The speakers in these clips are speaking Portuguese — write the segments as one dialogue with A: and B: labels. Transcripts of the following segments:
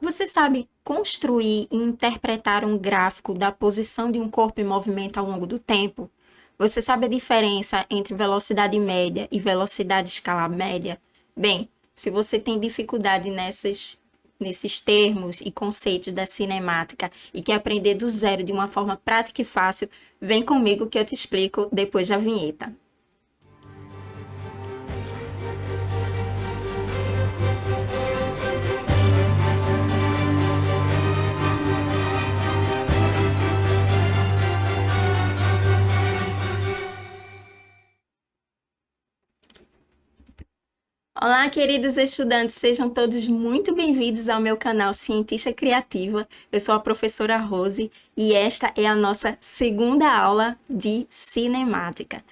A: Você sabe construir e interpretar um gráfico da posição de um corpo em movimento ao longo do tempo? Você sabe a diferença entre velocidade média e velocidade escalar média? Bem, se você tem dificuldade nesses termos e conceitos da cinemática e quer aprender do zero de uma forma prática e fácil, vem comigo que eu te explico depois da vinheta. Olá, queridos estudantes, sejam todos muito bem-vindos ao meu canal Cientista Criativa. Eu sou a professora Rose e esta é a nossa segunda aula de cinemática.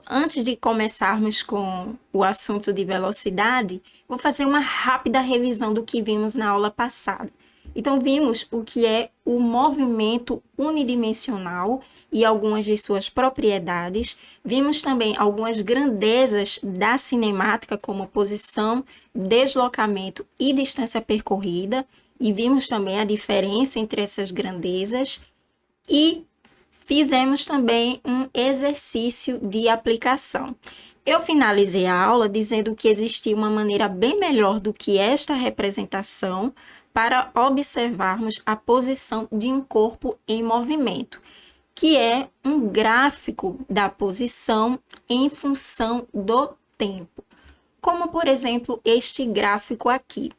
A: Antes de começarmos com o assunto de velocidade, vou fazer uma rápida revisão do que vimos na aula passada. Então, vimos o que é o movimento unidimensional e algumas de suas propriedades. Vimos também algumas grandezas da cinemática, como posição, deslocamento e distância percorrida. E vimos também a diferença entre essas grandezas. E fizemos também um exercício de aplicação. Eu finalizei a aula dizendo que existia uma maneira bem melhor do que esta representação para observarmos a posição de um corpo em movimento, que é um gráfico da posição em função do tempo. Como, por exemplo, este gráfico aqui.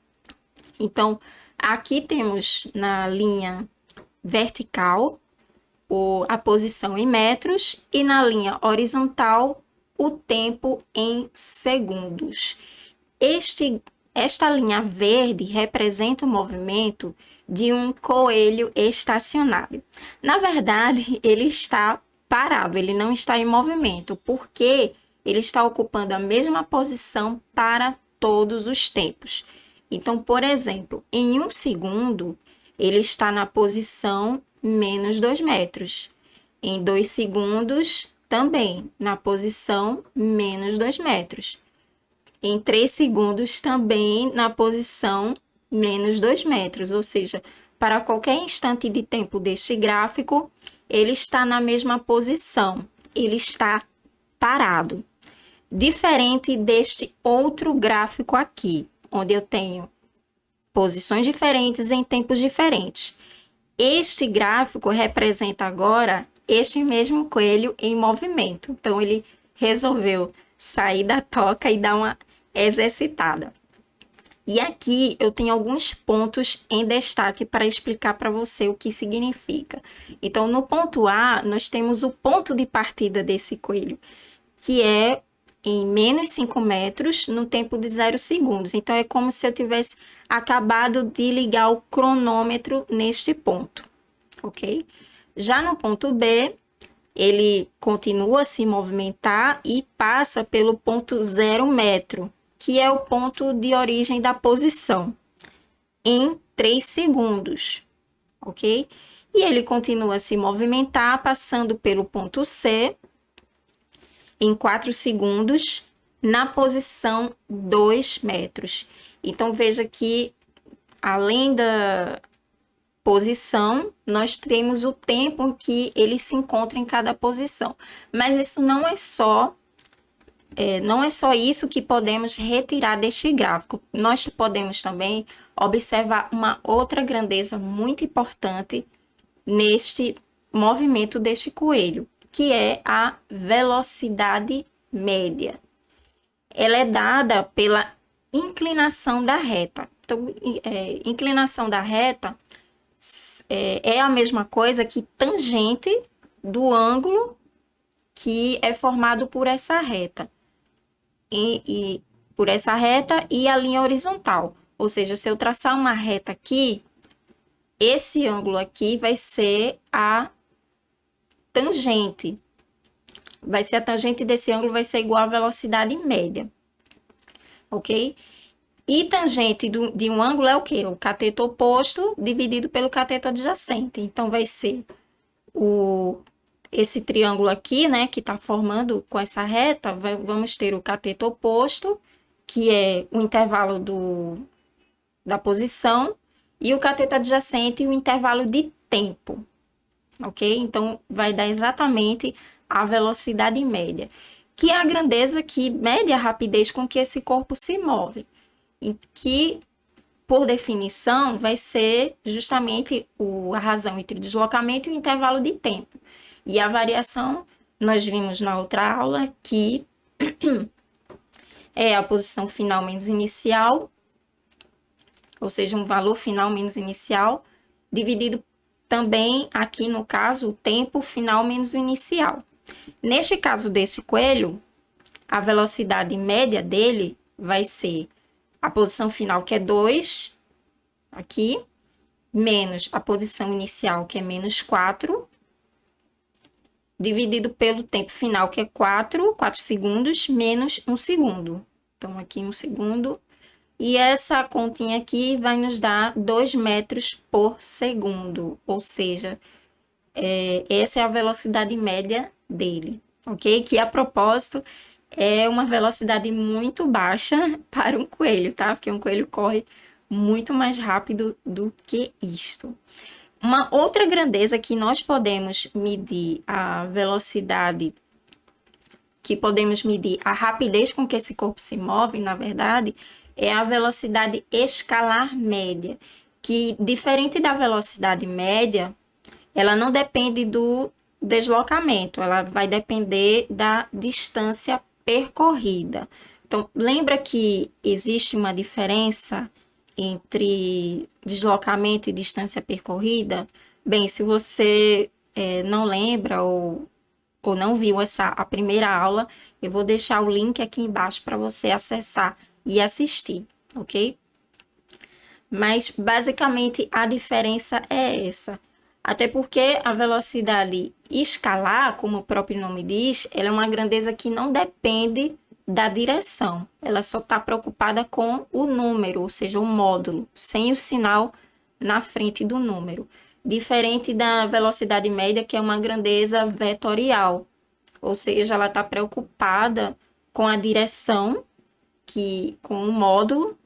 A: Então, aqui temos na linha vertical a posição em metros e na linha horizontal o tempo em segundos. Esta linha verde representa o movimento de um coelho estacionário. Na verdade, ele está parado, ele não está em movimento, porque ele está ocupando a mesma posição para todos os tempos. Então, por exemplo, em 1 segundo, ele está na posição menos 2 metros. Em 2 segundos, também na posição menos 2 metros. Em 3 segundos, também na posição menos 2 metros, ou seja, para qualquer instante de tempo deste gráfico, ele está na mesma posição, ele está parado. Diferente deste outro gráfico aqui, onde eu tenho posições diferentes em tempos diferentes. Este gráfico representa agora este mesmo coelho em movimento. Então, ele resolveu sair da toca e dar uma exercitada. E aqui eu tenho alguns pontos em destaque para explicar para você o que significa. Então, no ponto A, nós temos o ponto de partida desse coelho, que é em menos 5 metros no tempo de 0 segundos. Então, é como se eu tivesse acabado de ligar o cronômetro neste ponto, ok? Já no ponto B, ele continua a se movimentar e passa pelo ponto 0 metro, que é o ponto de origem da posição, em 3 segundos, ok? E ele continua a se movimentar, passando pelo ponto C, em 4 segundos, na posição 2 metros. Então, veja que, além da posição, nós temos o tempo em que ele se encontra em cada posição. Mas isso não é só isso que podemos retirar deste gráfico. Nós podemos também observar uma outra grandeza muito importante neste movimento deste coelho, que é a velocidade média. Ela é dada pela inclinação da reta. Então, inclinação da reta é a mesma coisa que tangente do ângulo que é formado por essa reta. Por essa reta e a linha horizontal. Ou seja, se eu traçar uma reta aqui, esse ângulo aqui vai ser a tangente. A tangente desse ângulo vai ser igual à velocidade média. Ok? E tangente de um ângulo é o quê? O cateto oposto dividido pelo cateto adjacente. Então, vai ser esse triângulo aqui, né, que está formando com essa reta, vamos ter o cateto oposto, que é o intervalo da posição, e o cateto adjacente e o intervalo de tempo, ok? Então, vai dar exatamente a velocidade média, que é a grandeza que mede a rapidez com que esse corpo se move, e que, por definição, vai ser justamente a razão entre o deslocamento e o intervalo de tempo. E a variação, nós vimos na outra aula, que é a posição final menos inicial, ou seja, um valor final menos inicial, dividido também, aqui no caso, o tempo final menos o inicial. Neste caso desse coelho, a velocidade média dele vai ser a posição final, que é 2, aqui, menos a posição inicial, que é menos 4, dividido pelo tempo final, que é 4 segundos, menos 1 segundo. Então, aqui 1 segundo. E essa continha aqui vai nos dar 2 metros por segundo, ou seja, essa é a velocidade média dele, ok? Que, a propósito, é uma velocidade muito baixa para um coelho, tá? Porque um coelho corre muito mais rápido do que isto. Uma outra grandeza que nós podemos medir a velocidade, que podemos medir a rapidez com que esse corpo se move, na verdade, é a velocidade escalar média, que, diferente da velocidade média, ela não depende do deslocamento, ela vai depender da distância percorrida. Então, lembra que existe uma diferença entre deslocamento e distância percorrida? Bem, se você não lembra ou não viu a primeira aula, eu vou deixar o link aqui embaixo para você acessar e assistir, ok? Mas, basicamente, a diferença é essa. Até porque a velocidade escalar, como o próprio nome diz, ela é uma grandeza que não depende da direção. Ela só está preocupada com o número, ou seja, o módulo, sem o sinal na frente do número. Diferente da velocidade média, que é uma grandeza vetorial, ou seja, ela está preocupada com a direção, com o módulo,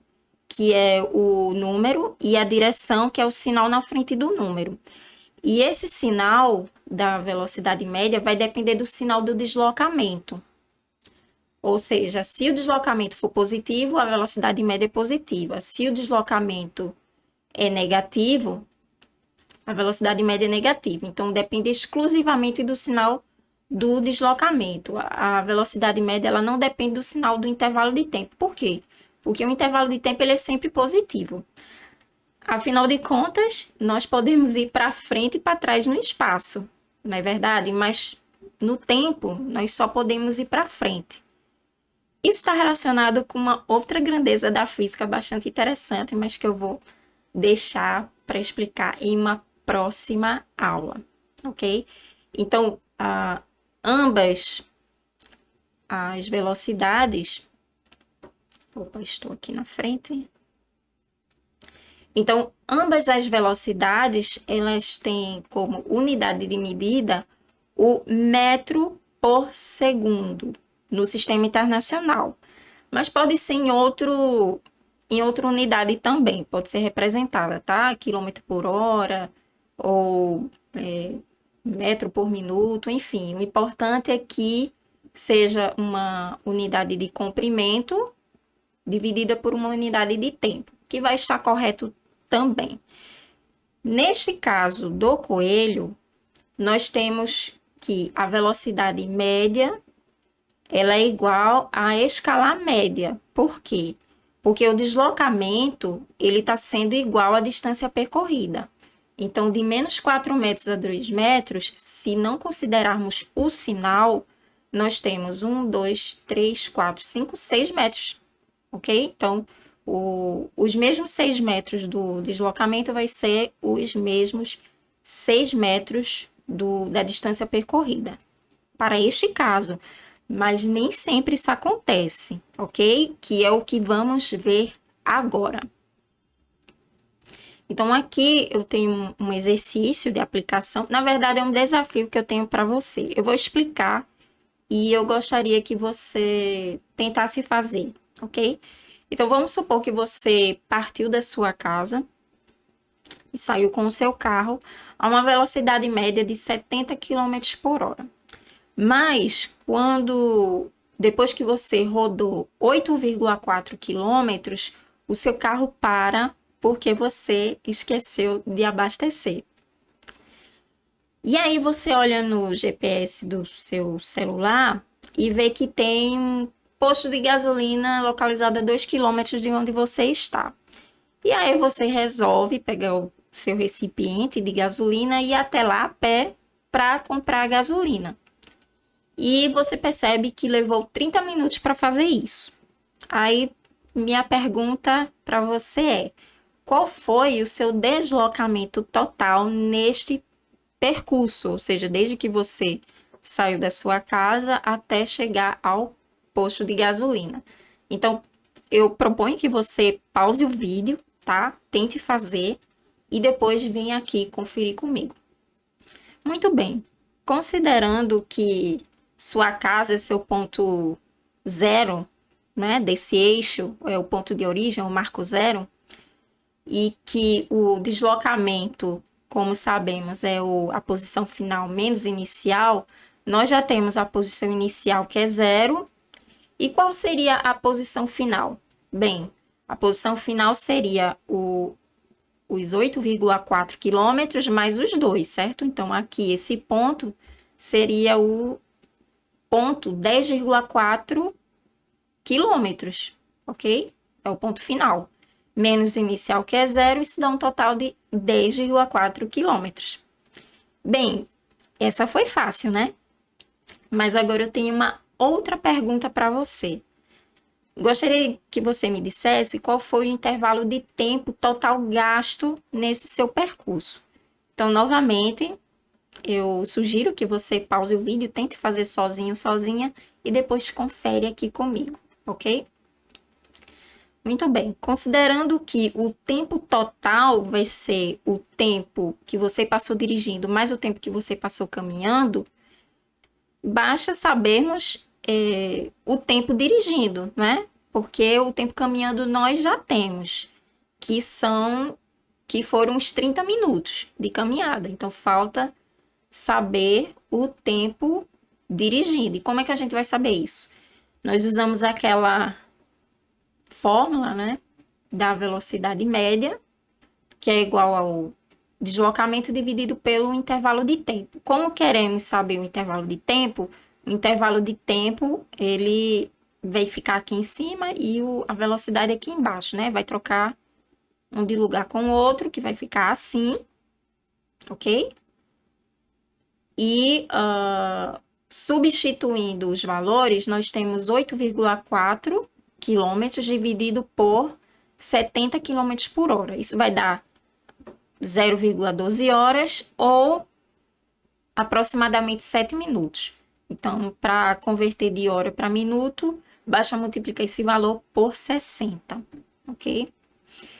A: que é o número, e a direção, que é o sinal na frente do número. E esse sinal da velocidade média vai depender do sinal do deslocamento. Ou seja, se o deslocamento for positivo, a velocidade média é positiva. Se o deslocamento é negativo, a velocidade média é negativa. Então, depende exclusivamente do sinal do deslocamento. A velocidade média ela não depende do sinal do intervalo de tempo. Por quê? Porque o intervalo de tempo ele é sempre positivo. Afinal de contas, nós podemos ir para frente e para trás no espaço, não é verdade? Mas no tempo, nós só podemos ir para frente. Isso está relacionado com uma outra grandeza da física bastante interessante, mas que eu vou deixar para explicar em uma próxima aula, ok? Então, ambas as velocidades... Opa, estou aqui na frente. Então, ambas as velocidades, elas têm como unidade de medida o metro por segundo no sistema internacional. Mas pode ser em outra unidade também, pode ser representada, tá? Quilômetro por hora ou metro por minuto, enfim. O importante é que seja uma unidade de comprimento dividida por uma unidade de tempo, que vai estar correto também. Neste caso do coelho, nós temos que a velocidade média ela é igual à escalar média. Por quê? Porque o deslocamento ele está sendo igual à distância percorrida. Então, de menos 4 metros a 2 metros, se não considerarmos o sinal, nós temos 1, 2, 3, 4, 5, 6 metros, ok? Então, os mesmos 6 metros do deslocamento vai ser os mesmos 6 metros da distância percorrida. Para este caso, mas nem sempre isso acontece, ok? Que é o que vamos ver agora. Então, aqui eu tenho um exercício de aplicação. Na verdade, é um desafio que eu tenho para você. Eu vou explicar e eu gostaria que você tentasse fazer, ok? Então, vamos supor que você partiu da sua casa e saiu com o seu carro a uma velocidade média de 70 quilômetros por hora. Mas depois que você rodou 8,4 quilômetros, o seu carro para porque você esqueceu de abastecer. E aí você olha no GPS do seu celular e vê que tem um posto de gasolina localizado a 2 quilômetros de onde você está. E aí você resolve pegar o seu recipiente de gasolina e ir até lá a pé para comprar gasolina. E você percebe que levou 30 minutos para fazer isso. Aí minha pergunta para você é: qual foi o seu deslocamento total neste percurso? Ou seja, desde que você saiu da sua casa até chegar ao posto de gasolina. Então, eu proponho que você pause o vídeo, tá? Tente fazer e depois venha aqui conferir comigo. Muito bem. Considerando que sua casa é seu ponto zero, né, desse eixo, é o ponto de origem, o marco zero, e que o deslocamento, como sabemos, é a posição final menos inicial, nós já temos a posição inicial, que é zero. E qual seria a posição final? Bem, a posição final seria os 8,4 quilômetros mais os 2, certo? Então, aqui, esse ponto seria o ponto 10,4 quilômetros, ok? É o ponto final. Menos inicial, que é zero, isso dá um total de 10,4 quilômetros. Bem, essa foi fácil, né? Mas agora eu tenho uma outra pergunta para você. Gostaria que você me dissesse qual foi o intervalo de tempo total gasto nesse seu percurso. Então, novamente, eu sugiro que você pause o vídeo, tente fazer sozinho, sozinha, e depois confere aqui comigo, ok? Muito bem. Considerando que o tempo total vai ser o tempo que você passou dirigindo mais o tempo que você passou caminhando, basta sabermos o tempo dirigindo, né? Porque o tempo caminhando nós já temos, que foram uns 30 minutos de caminhada. Então, falta saber o tempo dirigindo. E como é que a gente vai saber isso? Nós usamos aquela fórmula, né, da velocidade média, que é igual ao deslocamento dividido pelo intervalo de tempo. Como queremos saber o intervalo de tempo, ele vai ficar aqui em cima e a velocidade aqui embaixo, né? Vai trocar um de lugar com o outro, que vai ficar assim, ok? E substituindo os valores, nós temos 8,4 quilômetros dividido por 70 quilômetros por hora. Isso vai dar 0,12 horas ou aproximadamente 7 minutos. Então, para converter de hora para minuto, basta multiplicar esse valor por 60, ok?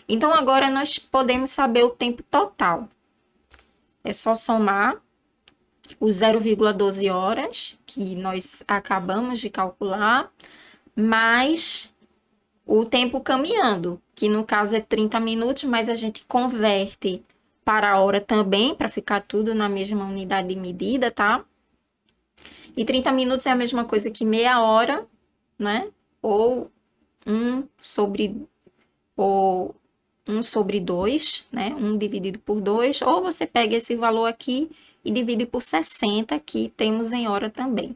A: Então, agora nós podemos saber o tempo total. É só somar os 0,12 horas, que nós acabamos de calcular, mais o tempo caminhando, que no caso é 30 minutos, mas a gente converte para a hora também, para ficar tudo na mesma unidade de medida, tá? E 30 minutos é a mesma coisa que meia hora, né? Ou 1 sobre 2, né? 1 dividido por 2, ou você pega esse valor aqui e divide por 60, que temos em hora também.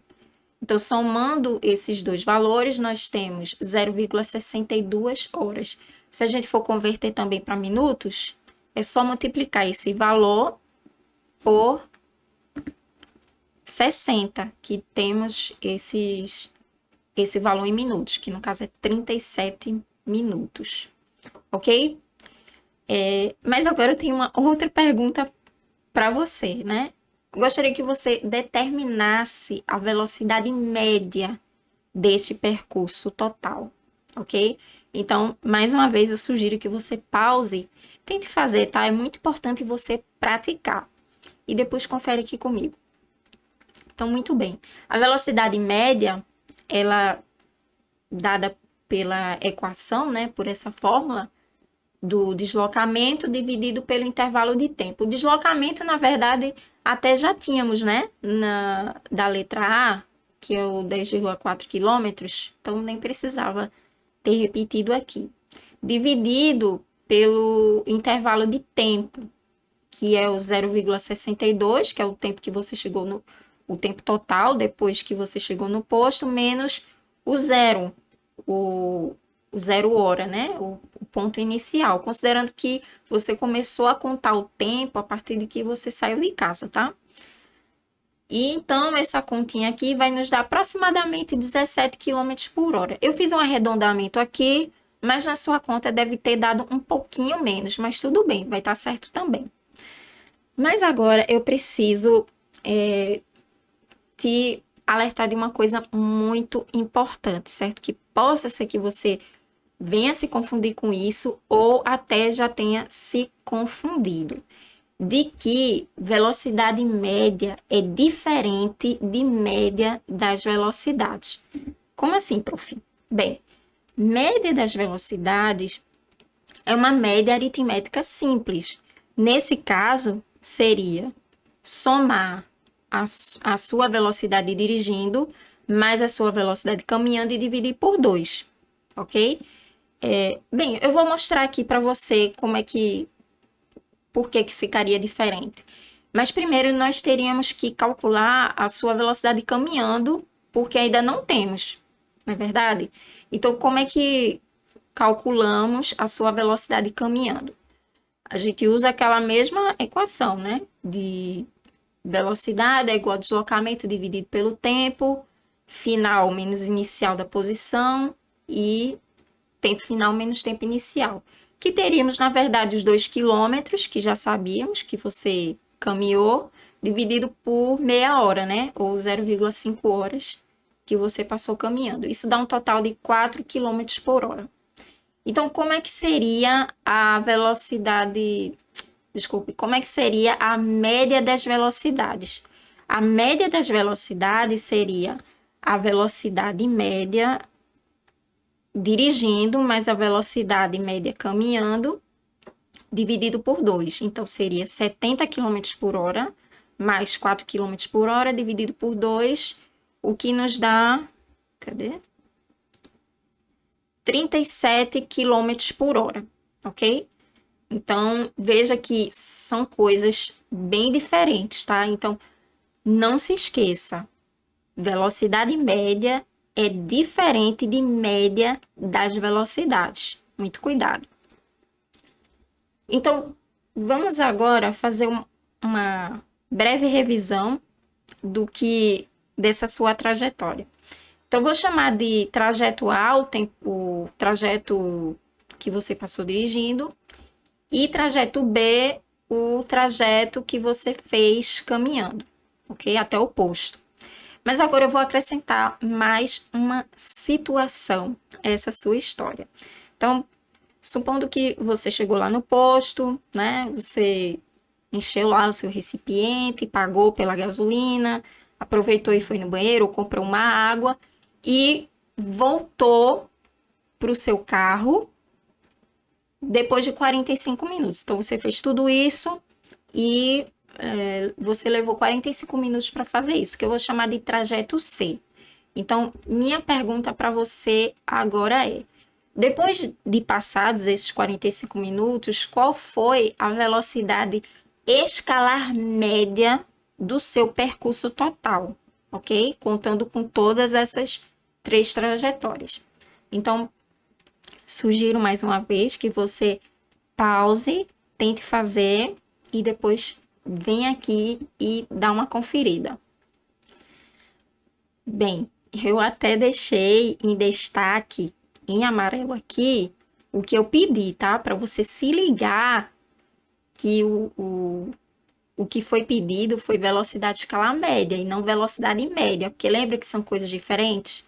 A: Então, somando esses dois valores, nós temos 0,62 horas. Se a gente for converter também para minutos, é só multiplicar esse valor por 60, que temos esse valor em minutos, que no caso é 37 minutos, ok? Mas agora eu tenho uma outra pergunta para você, né? Gostaria que você determinasse a velocidade média deste percurso total, ok? Então, mais uma vez, eu sugiro que você pause, tente fazer, tá? É muito importante você praticar. E depois confere aqui comigo. Então, muito bem. A velocidade média, ela, dada pela equação, né? Por essa fórmula, do deslocamento dividido pelo intervalo de tempo. O deslocamento, na verdade, até já tínhamos, né? Da letra A, que é o 10,4 quilômetros, então nem precisava ter repetido aqui. Dividido pelo intervalo de tempo, que é o 0,62, que é o tempo que você chegou no... o tempo total depois que você chegou no posto, menos o zero, o 0 hora, né? O ponto inicial, considerando que você começou a contar o tempo a partir de que você saiu de casa, tá? E então, essa continha aqui vai nos dar aproximadamente 17 km por hora. Eu fiz um arredondamento aqui, mas na sua conta deve ter dado um pouquinho menos, mas tudo bem, vai estar certo também. Mas agora eu preciso te alertar de uma coisa muito importante, certo? Que possa ser que você venha se confundir com isso ou até já tenha se confundido. De que velocidade média é diferente de média das velocidades. Como assim, prof? Bem, média das velocidades é uma média aritmética simples. Nesse caso, seria somar a sua velocidade dirigindo mais a sua velocidade caminhando e dividir por 2, ok? Bem, eu vou mostrar aqui para você como é que, por que ficaria diferente. Mas primeiro nós teríamos que calcular a sua velocidade caminhando, porque ainda não temos, não é verdade? Então, como é que calculamos a sua velocidade caminhando? A gente usa aquela mesma equação, né? De velocidade é igual a deslocamento dividido pelo tempo, final menos inicial da posição e tempo final menos tempo inicial. Que teríamos, na verdade, os 2 quilômetros, que já sabíamos que você caminhou, dividido por meia hora, né? Ou 0,5 horas que você passou caminhando. Isso dá um total de 4 quilômetros por hora. Então, como é que seria a velocidade... Desculpe, como é que seria a média das velocidades? A média das velocidades seria a velocidade média dirigindo, mais a velocidade média caminhando, dividido por 2. Então, seria 70 km por hora, mais 4 km por hora, dividido por 2, o que nos dá... Cadê? 37 km por hora, ok? Então, veja que são coisas bem diferentes, tá? Então, não se esqueça, velocidade média é diferente de média das velocidades. Muito cuidado. Então, vamos agora fazer uma breve revisão dessa sua trajetória. Então, vou chamar de trajeto A o trajeto que você passou dirigindo e trajeto B o trajeto que você fez caminhando, ok? Até o posto. Mas agora eu vou acrescentar mais uma situação a essa sua história. Então, supondo que você chegou lá no posto, né? Você encheu lá o seu recipiente, pagou pela gasolina, aproveitou e foi no banheiro, ou comprou uma água e voltou para o seu carro depois de 45 minutos. Então, você fez tudo isso e você levou 45 minutos para fazer isso, que eu vou chamar de trajeto C. Então, minha pergunta para você agora é: depois de passados esses 45 minutos, qual foi a velocidade escalar média do seu percurso total, ok? Contando com todas essas 3 trajetórias. Então, sugiro mais uma vez que você pause, tente fazer e depois vem aqui e dá uma conferida. Bem, eu até deixei em destaque, em amarelo aqui, o que eu pedi, tá? Para você se ligar que o que foi pedido foi velocidade escalar média e não velocidade média, porque lembra que são coisas diferentes?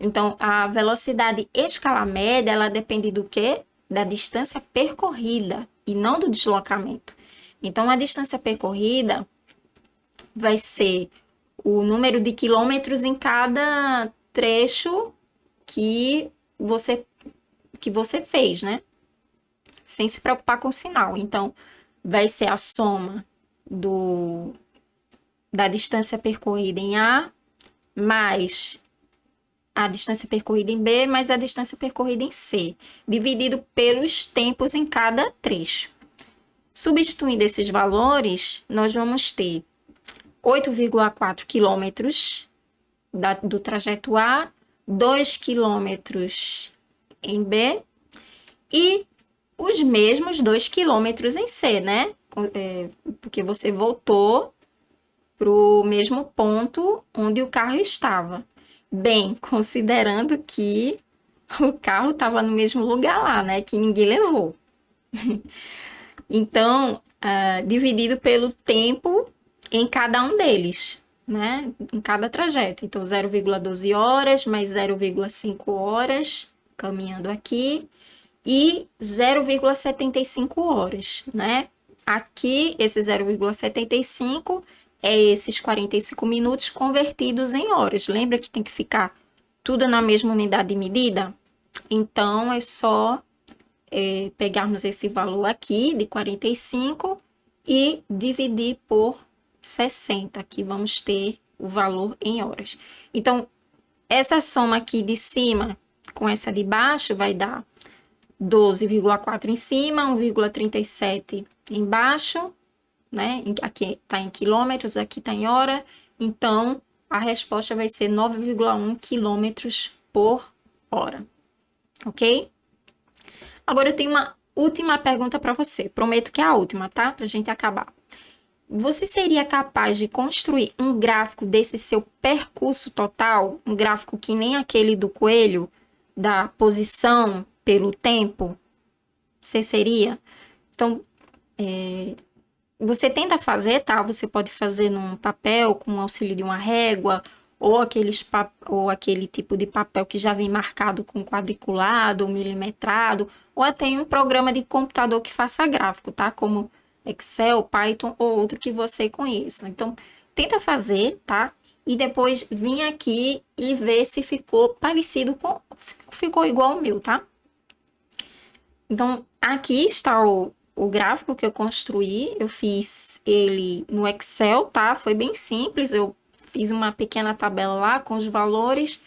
A: Então, a velocidade escalar média, ela depende do quê? Da distância percorrida e não do deslocamento. Então, a distância percorrida vai ser o número de quilômetros em cada trecho que você fez, né? sem se preocupar com o sinal. Então, vai ser a soma da distância percorrida em A mais a distância percorrida em B mais a distância percorrida em C, dividido pelos tempos em cada trecho. Substituindo esses valores, nós vamos ter 8,4 quilômetros do trajeto A, 2 quilômetros em B e os mesmos 2 quilômetros em C, né? Porque você voltou para o mesmo ponto onde o carro estava. Bem, considerando que o carro estava no mesmo lugar lá, né? Que ninguém levou. Então, dividido pelo tempo em cada um deles, né? Em cada trajeto. Então, 0,12 horas mais 0,5 horas caminhando aqui e 0,75 horas, né? Aqui, esse 0,75 é esses 45 minutos convertidos em horas. Lembra que tem que ficar tudo na mesma unidade de medida? Então, é só pegarmos esse valor aqui de 45 e dividir por 60. Aqui vamos ter o valor em horas. Então, essa soma aqui de cima com essa de baixo vai dar 12,4 em cima, 1,37 embaixo, né? Aqui está em quilômetros, aqui está em hora. Então, a resposta vai ser 9,1 quilômetros por hora. Ok? Agora eu tenho uma última pergunta para você. Prometo que é a última, tá? Para a gente acabar. Você seria capaz de construir um gráfico desse seu percurso total? Um gráfico que nem aquele do coelho, da posição pelo tempo? Você seria? Então, você tenta fazer, tá? Você pode fazer num papel com o auxílio de uma régua ou aquele tipo de papel que já vem marcado com quadriculado ou milimetrado, ou até um programa de computador que faça gráfico, tá? Como Excel, Python ou outro que você conheça. Então, tenta fazer, tá? E depois vim aqui e ver se ficou parecido ficou igual ao meu, tá? Então, aqui está o gráfico que eu construí. Eu fiz ele no Excel, tá? Foi bem simples, eu fiz uma pequena tabela lá com os valores,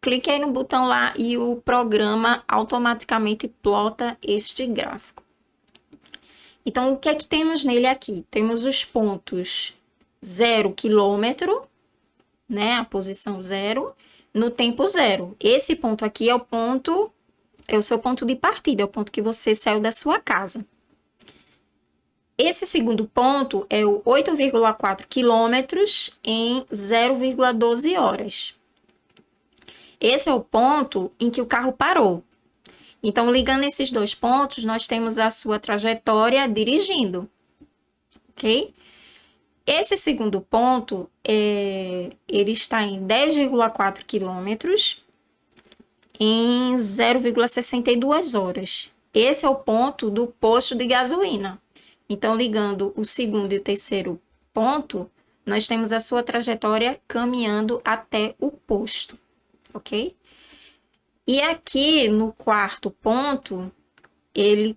A: cliquei no botão lá e o programa automaticamente plota este gráfico. Então, o que é que temos nele aqui? Temos os pontos 0 quilômetro, né? A posição 0, no tempo 0. Esse ponto aqui é o seu ponto de partida, é o ponto que você saiu da sua casa. Esse segundo ponto é o 8,4 quilômetros em 0,12 horas. Esse é o ponto em que o carro parou. Então, ligando esses dois pontos, nós temos a sua trajetória dirigindo, ok? Esse segundo ponto, ele está em 10,4 quilômetros em 0,62 horas. Esse é o ponto do posto de gasolina. Então, ligando o segundo e o terceiro ponto, nós temos a sua trajetória caminhando até o posto, ok? E aqui no quarto ponto, ele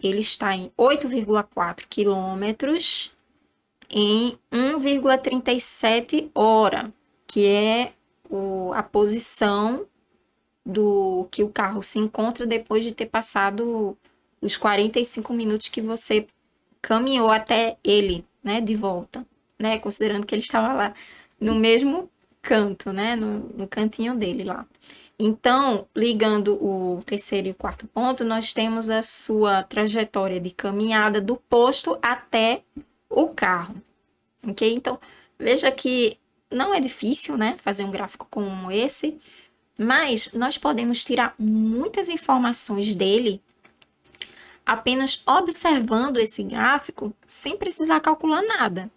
A: está em 8,4 quilômetros em 1,37 hora, que é a posição do que o carro se encontra depois de ter passado os 45 minutos que você caminhou até ele, né, de volta, né, considerando que ele estava lá no mesmo canto, né, no cantinho dele lá. Então, ligando o terceiro e o quarto ponto, nós temos a sua trajetória de caminhada do posto até o carro, ok? Então, veja que não é difícil, né, fazer um gráfico como esse, mas nós podemos tirar muitas informações dele apenas observando esse gráfico sem precisar calcular nada.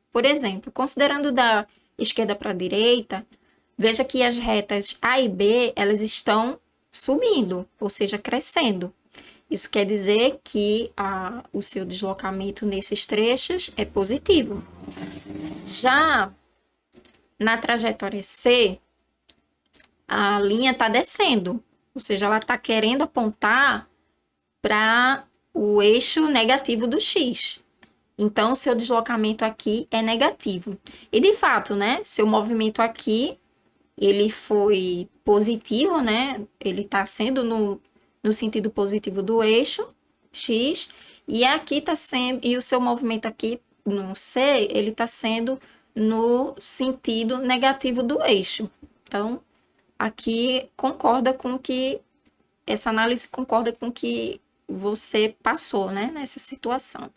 A: Por exemplo, considerando da esquerda para a direita, veja que as retas A e B, elas estão subindo, ou seja, crescendo. Isso quer dizer que o seu deslocamento nesses trechos é positivo. Já na trajetória C, a linha está descendo, ou seja, ela está querendo apontar para o eixo negativo do x. Então, seu deslocamento aqui é negativo. E, de fato, né, seu movimento aqui, ele foi positivo, né? Ele está sendo no sentido positivo do eixo x. E aqui está sendo, e o seu movimento aqui no C, ele está sendo no sentido negativo do eixo. Então, aqui concorda com que, essa análise concorda com que você passou, né, nessa situação.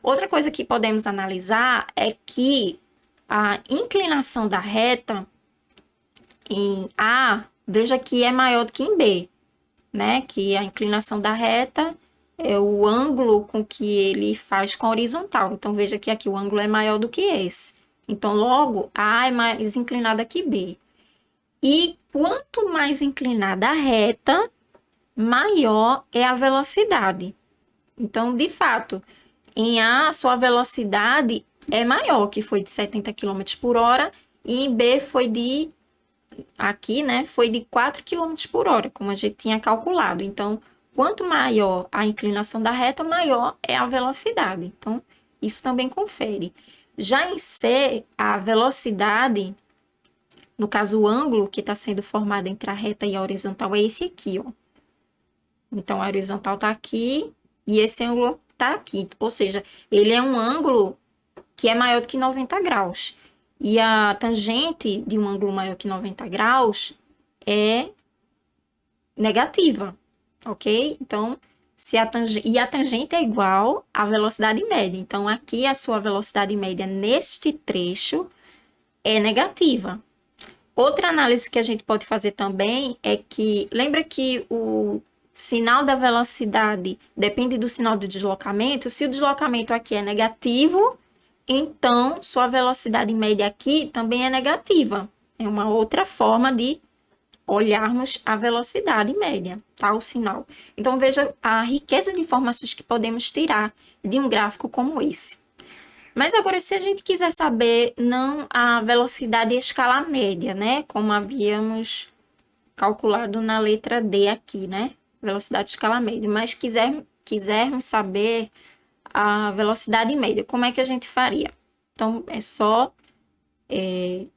A: Outra coisa que podemos analisar é que a inclinação da reta em A, veja que é maior do que em B, né, que a inclinação da reta é o ângulo com que ele faz com a horizontal. Então, veja que aqui o ângulo é maior do que esse. Então, logo, A é mais inclinada que B. E quanto mais inclinada a reta, maior é a velocidade. Então, de fato, em A, sua velocidade é maior, que foi de 70 km por hora, e em B foi de, aqui, né, foi de 4 km por hora, como a gente tinha calculado. Então, quanto maior a inclinação da reta, maior é a velocidade. Então, isso também confere. Já em C, a velocidade, no caso o ângulo que está sendo formado entre a reta e a horizontal, é esse aqui, ó. Então, a horizontal está aqui e esse ângulo está aqui. Ou seja, ele é um ângulo que é maior do que 90 graus. E a tangente de um ângulo maior que 90 graus é negativa, ok? Então, se a tangente é igual à velocidade média. Então, aqui a sua velocidade média neste trecho é negativa. Outra análise que a gente pode fazer também é que, lembra que o sinal da velocidade depende do sinal do deslocamento? Se o deslocamento aqui é negativo, então sua velocidade média aqui também é negativa. É uma outra forma de olharmos a velocidade média, tá? O sinal. Então, veja a riqueza de informações que podemos tirar de um gráfico como esse. Mas agora, se a gente quiser saber não a velocidade e escala média, né? Como havíamos calculado na letra D aqui, né? Velocidade e escala média. Mas quisermos saber a velocidade média, como é que a gente faria? Então, é só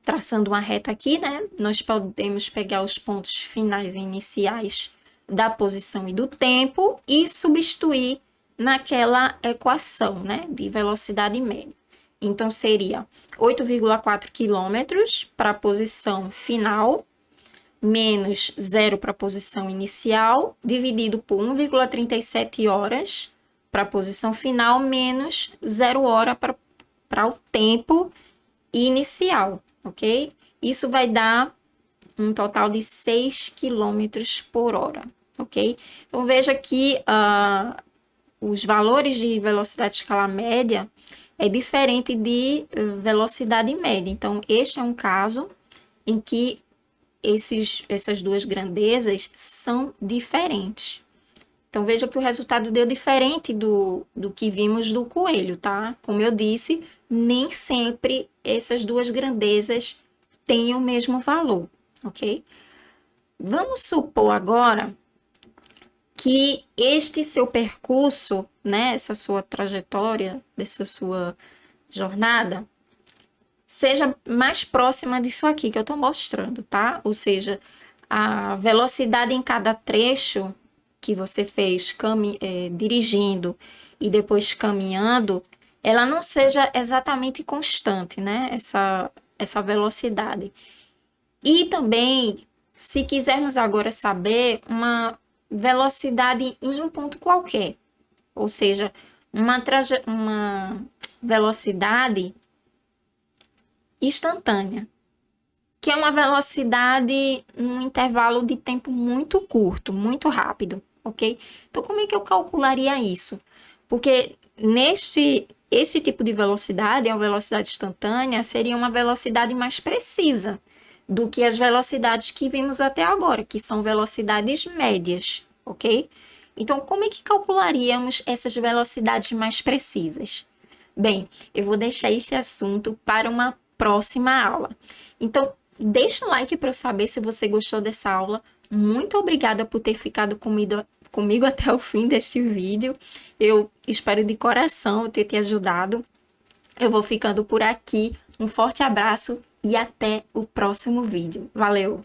A: traçando uma reta aqui, né? Nós podemos pegar os pontos finais e iniciais da posição e do tempo e substituir naquela equação, né? De velocidade média. Então, seria 8,4 km para a posição final, menos 0 para a posição inicial, dividido por 1,37 horas para a posição final, menos 0 hora para o tempo inicial, ok? Isso vai dar um total de 6 km por hora, ok? Então, veja que os valores de velocidade de escala média é diferente de velocidade média. Então, este é um caso em que essas duas grandezas são diferentes. Então, veja que o resultado deu diferente do que vimos do coelho, tá? Como eu disse, nem sempre essas duas grandezas têm o mesmo valor, ok? Vamos supor agora que este seu percurso, né, essa sua trajetória, dessa sua jornada, seja mais próxima disso aqui que eu estou mostrando, tá? Ou seja, a velocidade em cada trecho que você fez dirigindo e depois caminhando, ela não seja exatamente constante, né? Essa velocidade. E também, se quisermos agora saber uma velocidade em um ponto qualquer, ou seja, uma velocidade instantânea, que é uma velocidade num intervalo de tempo muito curto, muito rápido, ok? Então, como é que eu calcularia isso? Porque esse tipo de velocidade, a velocidade instantânea, seria uma velocidade mais precisa do que as velocidades que vimos até agora, que são velocidades médias, ok? Então, como é que calcularíamos essas velocidades mais precisas? Bem, eu vou deixar esse assunto para uma próxima aula. Então, deixa um like para eu saber se você gostou dessa aula. Muito obrigada por ter ficado comigo até o fim deste vídeo. Eu espero de coração eu ter te ajudado. Eu vou ficando por aqui. Um forte abraço e até o próximo vídeo. Valeu!